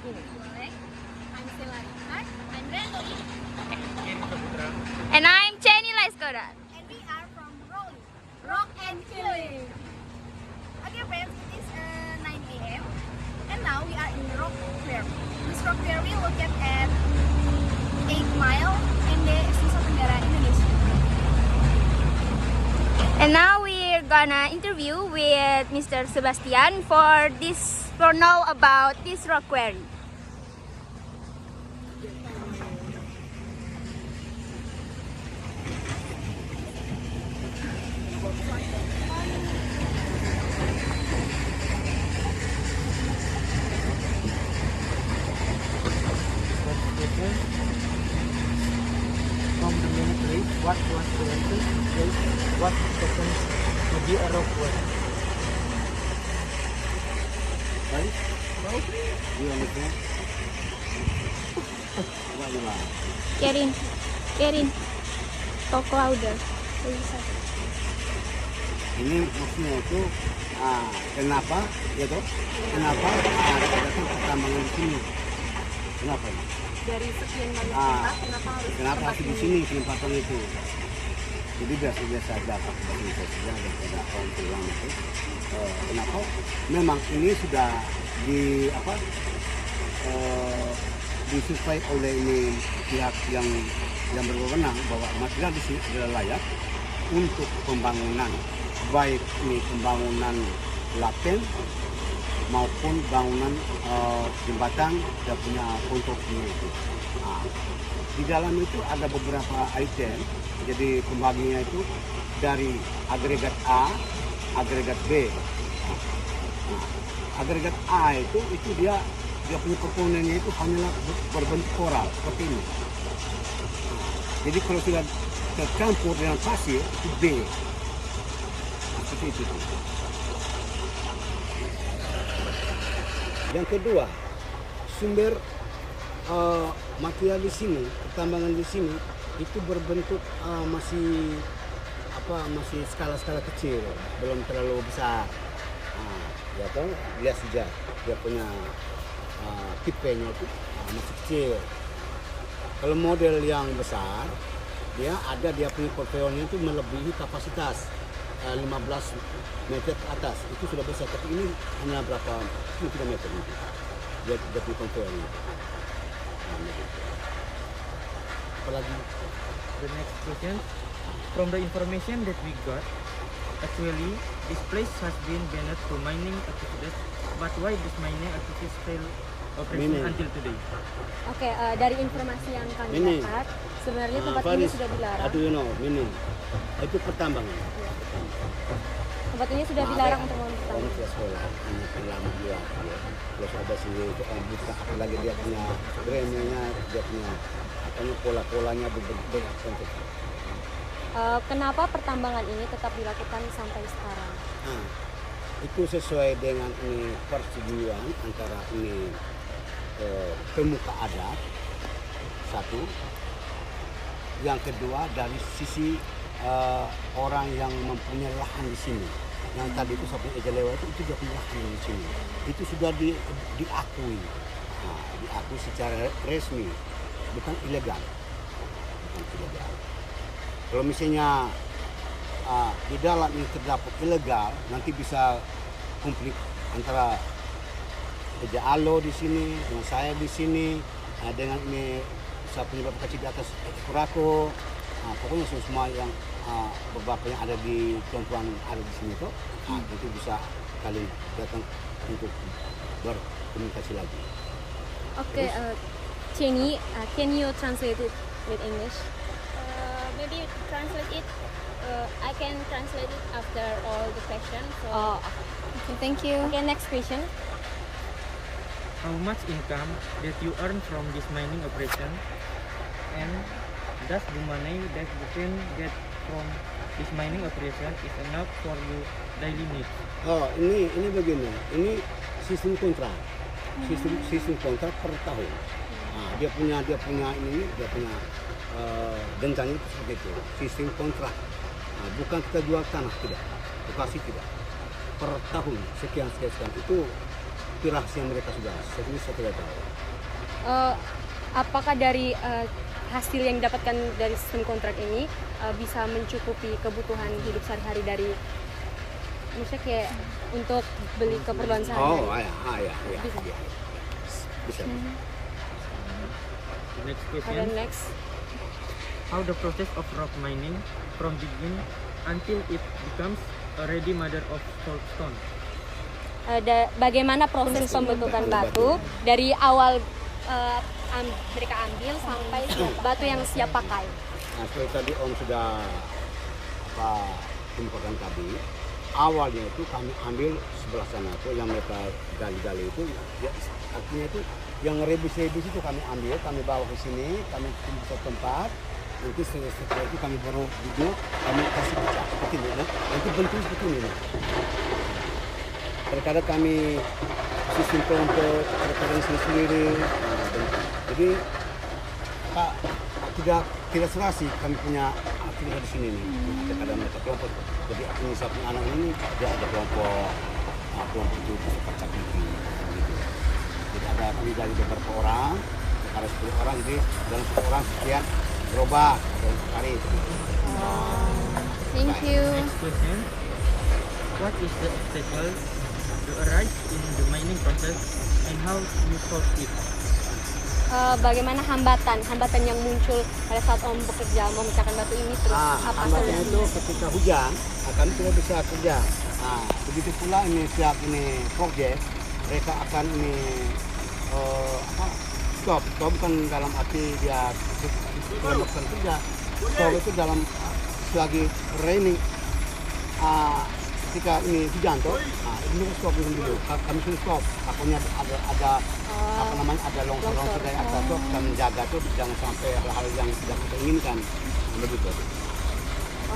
ini. I'm Stella Reinhardt. I'm Rendo. And I'm Jenny Laiskodat. And we are from Roli, Rock and Feeling. Okay friends, it is 9 a.m. and now we are in Rock Fair. This Rock Fair we located at 8 Mile in the Nusa Tenggara, Indonesia. And now we're gonna interview with Mr. Sebastian for know about this rock quarry. From the main place, what was the entrance place, what happens to be a rock quarry. Right? You understand? What you like? Kerin, talk louder. Ini maksudnya itu kenapa gitu? Kenapa ada pertambangan di sini? Kenapa? Dari sekian banyak tempat, Kenapa harus di sini penempatan itu? Jadi biasa-biasa aja pakai bahasa saja daripada orang pulang itu. Kenapa? Memang ini sudah disuplai oleh ini pihak yang berwenang bahwa material di sini adalah layak untuk pembangunan, baik ini pembangunan laten maupun bangunan jembatan dan punya konstruksinya itu. Di dalam itu ada beberapa item, jadi pembagiannya itu dari agregat A, agregat B. Agregat A itu dia punya komponennya itu hanyalah berbentuk koral seperti ini. Jadi kalau sudah tercampur dengan pasir itu B. Seperti itu. Yang kedua, sumber material di sini, pertambangan di sini itu berbentuk masih skala-skala kecil, belum terlalu besar. Ya toh, lihat saja dia punya tipenya itu masih kecil. Kalau model yang besar, dia punya portfolionya itu melebihi kapasitas 15 meter ke atas, itu sudah besar. Tapi ini hanya berapa kilometer itu dia punya portfolionya. Apalagi The next question, from the information that we got, actually this place has been banned to mining activities, but why this mining activities still operating until today? Oke, dari informasi yang kami Mining. dapat, sebenarnya tempat ini Faris, sudah dilarang. How do you know? Mining. Itu pertambangan. Tempat ini sudah dilarang untuk Orang membangun. tua sekolah, ini kan lama dia. Terus ada sini itu buka, apalagi dia punya brandnya, dia punya pola-polanya berbentuk. Kenapa pertambangan ini tetap dilakukan sampai sekarang? Itu sesuai dengan ini persetujuan antara ini pemuka adat satu, yang kedua dari sisi orang yang mempunyai lahan di sini. Yang tadi itu sampai Ejalewa itu dia punya lahan di sini. Itu sudah diakui, diakui secara resmi, bukan ilegal. Kalau misalnya di dalam ini terdapat ilegal, nanti bisa konflik antara Eja Alo di sini, dengan saya di sini, dengan ini saya punya bapak kecil di atas Kurako. Pokoknya semua yang beberapa yang ada di perempuan ada di sini tuh, itu bisa kalian datang untuk berkomunikasi lagi. Oke, Jenny, can you translate it with English? maybe translate it. I can translate it after all the questions. So. Okay, thank you. Okay, next question. How much income that you earn from this mining operation, and does the money that you can get from this mining operation is enough for your daily needs? Oh, ini begini. Ini sistem kontrak. Sistem kontrak per tahun. Dia punya dendanya itu seperti itu. Sistem kontrak. Bukan kita jual tanah, tidak. Lokasi tidak. Per tahun sekian itu itu rahasia mereka sudah. Saya tidak tahu. Apakah dari hasil yang didapatkan dari sistem kontrak ini bisa mencukupi kebutuhan hidup sehari-hari dari misalnya kayak untuk beli keperluan sehari-hari? Bisa. Bisa. The next And question. then next, How the process of rock mining from begin until it becomes a ready mother of stone. bagaimana proses pembentukan batu dari awal mereka ambil sampai batu yang siap pakai? Nah, seperti tadi Om sudah tumpahkan tadi, awalnya itu kami ambil sebelah sana tuh yang mereka gali-gali itu, ya, artinya itu yang rebus-rebus itu kami ambil, kami bawa ke sini, kami kumpul satu tempat, nanti setelah itu kami baru duduk, kami kasih pecah seperti ini, nanti bentuk seperti ini. Kadang-kadang kami susun kelompok, kadang-kadang sendiri. Jadi tidak serasi kami punya aktivitas di sini nih. Kadang-kadang mereka kelompok. Jadi artinya satu anak ini dia ada kelompok itu bisa pecah gitu. Jadi ada kami dari beberapa orang, ada 10 orang, jadi dalam 10 orang sekian gerobak dalam sekali. Thank you. Next question. What is the obstacle to arise in the mining process and how you solve it? Bagaimana hambatan yang muncul pada saat Om bekerja memecahkan batu ini, terus apa hambatannya itu solusinya? ketika hujan, kami tidak bisa kerja. Begitu pula ini setiap ini proyek, mereka akan ini stop bukan dalam arti dia tidak melakukan kerja. Stop itu dalam selagi raining, ketika ini hujan toh, ini stop dulu. Kami sudah stop. Takutnya ada ada longsor dari atas tuh, kita menjaga tuh jangan sampai hal-hal yang tidak kita inginkan. Begitu.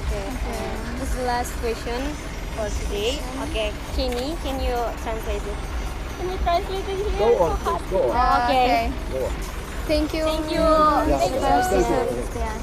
Okay. This is the last question for today. Okay, Chini, can you translate it? Can you translate it here? Go on, please, go on. Okay. Go on. Thank you. Thank you. Yeah, Thank you. thank you. Sebastian.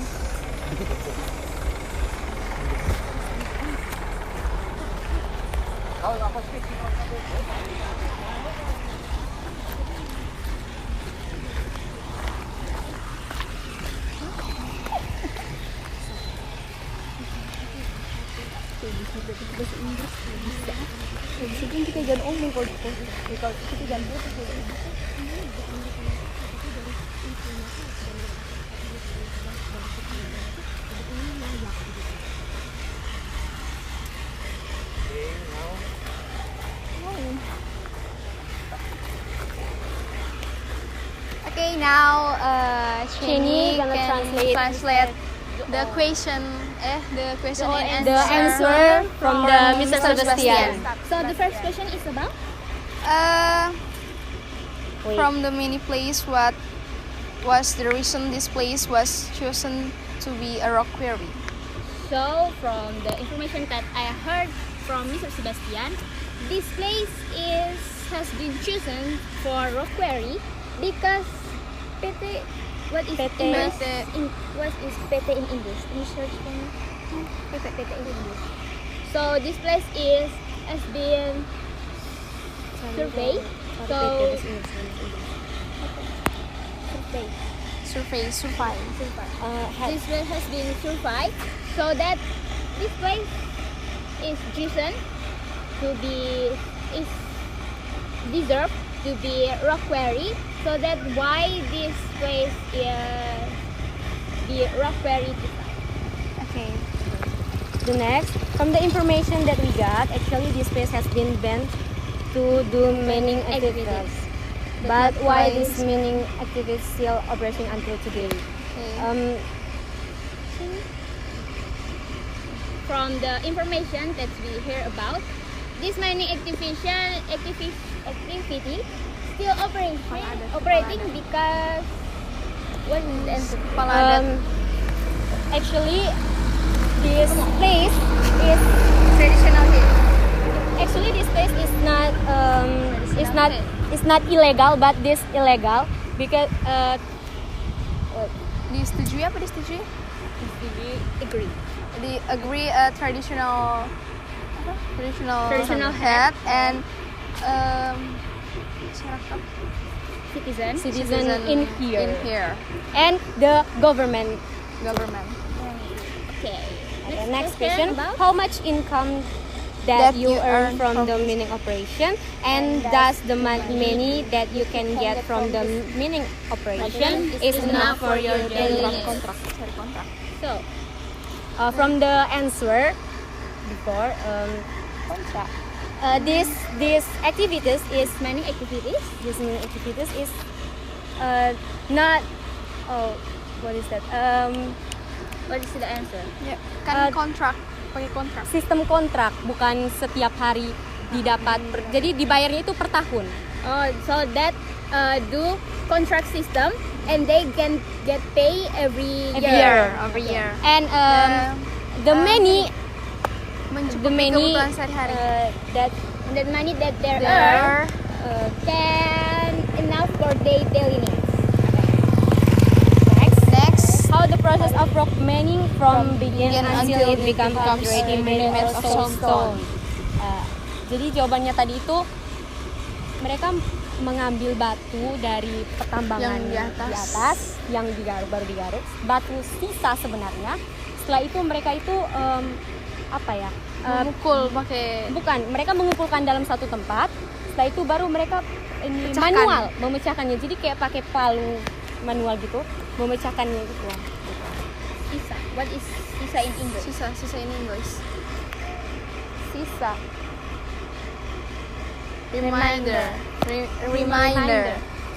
Okay, now Chini Chini gonna can translate the question, the question and The answer from the Mr. Sebastian. So the first question is about From the many place, what was the reason this place was chosen to be a rock quarry? So, from the information that I heard from Mr. Sebastian, this place has been chosen for rock quarry because PT, what is PT. what is PT in English? Research PT in English. So this place has been surveyed. So Survey. this place has been surveyed, so that this place is chosen to be deserved to be rock quarry. So that's why this place is the rock quarry design. Okay. The next, from the information that we got, actually this place has been banned to do mining activities. But why this mining activity is still operating until today? From the information that we hear about, this mining activity still operating because what is the answer? Actually, this place is Traditional here. actually this place is not illegal, but this illegal because Disetujui apa disetujui? agree. Agree traditional Traditional hat and masyarakat citizen in here. in here. And the government. Government. Okay. Okay, next question. How much income that you earn from the mining operation, and does the money that you can get from the mining operation is enough for your daily needs? Cari kontrak. So, from the answer before, this activities is Mining activities. this mining activities is not. Oh, what is that? What is the answer? Ya, Uh, kan kontrak, pakai kontrak. Sistem kontrak, bukan setiap hari didapat. Jadi dibayarnya itu per tahun. Oh, so that do contract system and they can get pay every year. Every year. And the many Mencukupi kebutuhan sehari-hari. that And the money that they There earn can enough for their daily needs. next how the process of rock mining from begin begin until it becomes becomes ready made made of of soapstone. Jadi jawabannya tadi itu mereka mengambil batu dari pertambangan Yang di atas. yang baru digaruk, batu sisa sebenarnya. Setelah itu mereka itu apa ya? memukul pakai Bukan, mereka mengumpulkan dalam satu tempat. Setelah itu baru mereka ini Pecahkan. manual memecahkannya. Jadi kayak pakai palu manual gitu, memecahkannya gitu. Sisa. What is sisa in English? sisa ini guys. Sisa. Reminder.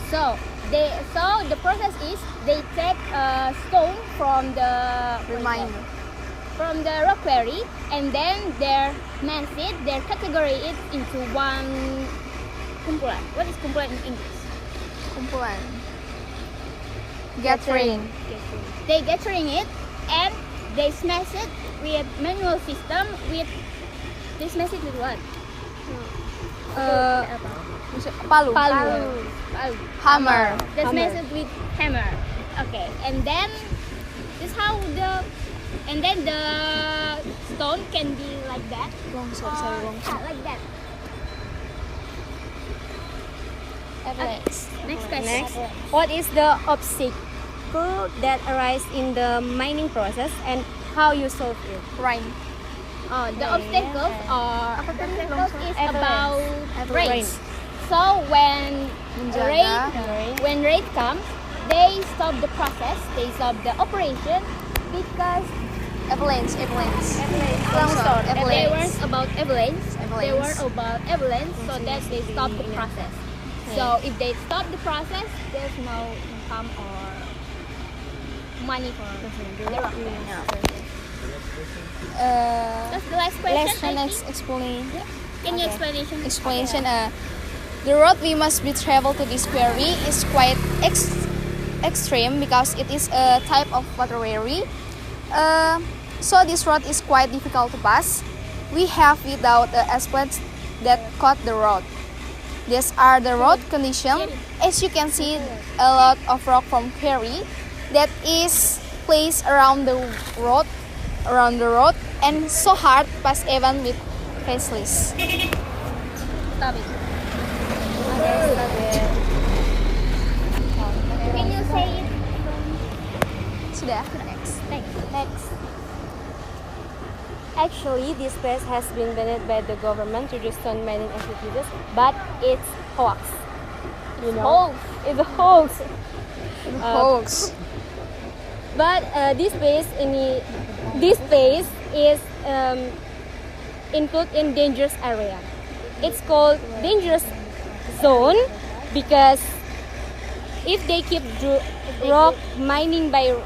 So the process is they take a stone from the Reminder. from the rock quarry and then they mass it, they categorize it into one kumpulan. What is kumpulan in English? Kumpulan. Gathering. They gathering it and they smash it with manual system with they smash it with what? Palu. Palu. Hammer. They smash it with hammer. Okay, and then this how the stone can be like that. Sorry. Like that. Next. Next question. Next, what is the obstacle that arise in the mining process and how you solve it? Rain. Oh, the obstacles are is about Rain. rain. So when Menjaga. rain comes, they stop the process, they stop the operation because Avalanche. longsor. They Avalanche. weren't about avalanche. They Avalanche. weren't about avalanche, so that they stop the process. So if they stop the process, there's no income or money for the rock. That's the last question. I think. Explain. Can you explanation? Explanation. The road we must be travel to this quarry is quite extreme because it is a type of water quarry. So this road is quite difficult to pass. We have without asphalts that cut the road. These are the road conditions. As you can see, a lot of rock from quarry that is placed around the road, and so hard pass even with faceless. Stop it. Can you say it? Sudah. Next. Actually, this place has been banned by the government to do stone mining activities, but it's hoax. You know, it's a hoax. Hoax. But this place is included in dangerous area. It's called dangerous zone because if they keep rock mining by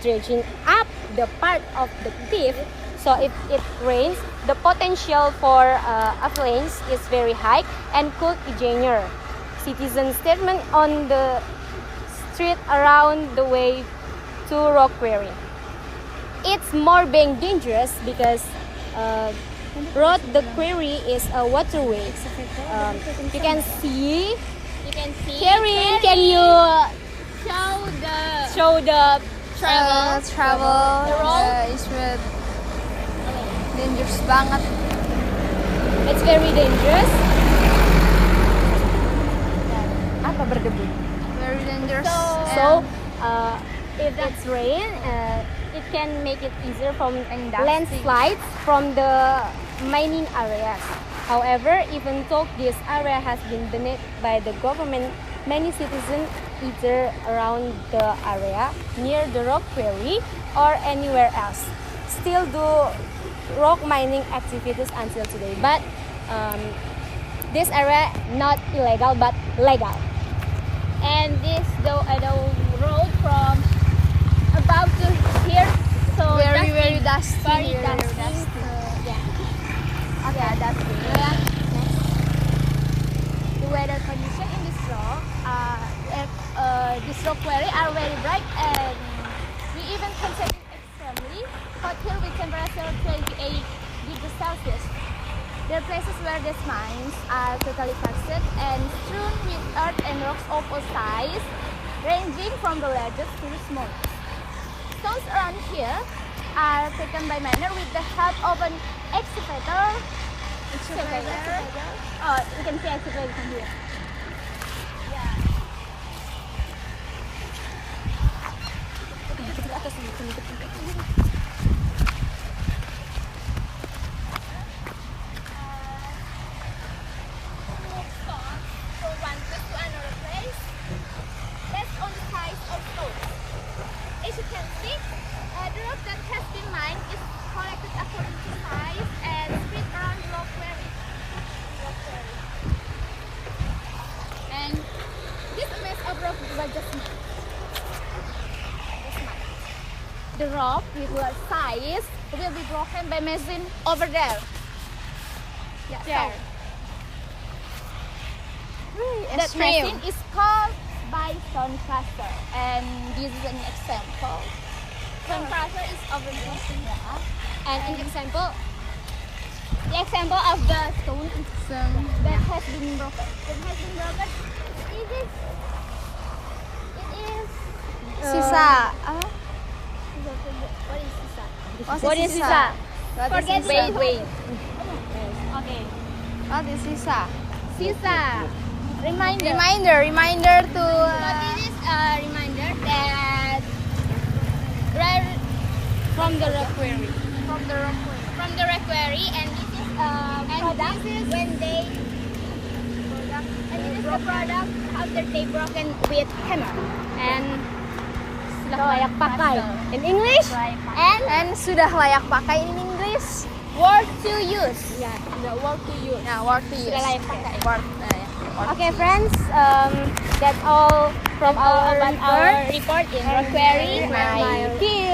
dredging up the part of the cliff, so if it rains, the potential for avalanche is very high and could endanger citizen statement on the street around the way to rock quarry. It's more being dangerous because the quarry is a waterway. You can see. Karen, can you show the Travel. The road? Is with dangerous banget. It's very dangerous. berdebu. Very dangerous. So if it's rain, it can make it easier from landslides from the mining areas. However, even though this area has been donated by the government, many citizens either around the area, near the rock quarry, or anywhere else still do rock mining activities until today. But this area not illegal but legal. And this the road from above to here, so very dusty. very Very dusty. dusty. So, yeah. Okay, that's good. Next. The weather condition in this rock quarry are very bright, and we even consider it extremely hot here with temperature 28 degrees Celsius. There are places where these mines are totally packed and strewn with earth and rocks of all sizes, ranging from the largest to the smallest. Stones around here are taken by miners with the help of an excavator. Oh, you can see excavator from here. As you can see, the rock that has been mined is collected according to size and spread around the rock quarry. And this mass of rock was just mined. The rock with what size will be broken by machine over there. Yeah, There. that machine is called by stone crusher, and this is an example. Stone crusher is over here, and an example, the example of the stone that has been broken. It has been broken. It is. Sisa. What is sisa? What is sisa? Forget it. Wait. Okay. What is sisa? Sisa. Reminder. Reminder to. But this is a reminder that right from the rock quarry. From the rock quarry. From the rock quarry, and this is product when they and this is the product after they broken with hammer and Layak pakai. In English? And sudah layak pakai in English. worth to use. Yeah. Worth to use. Nah, worth to use. Sudah layak pakai. Okay, friends. That's all from our About our report in rock quarry. my team.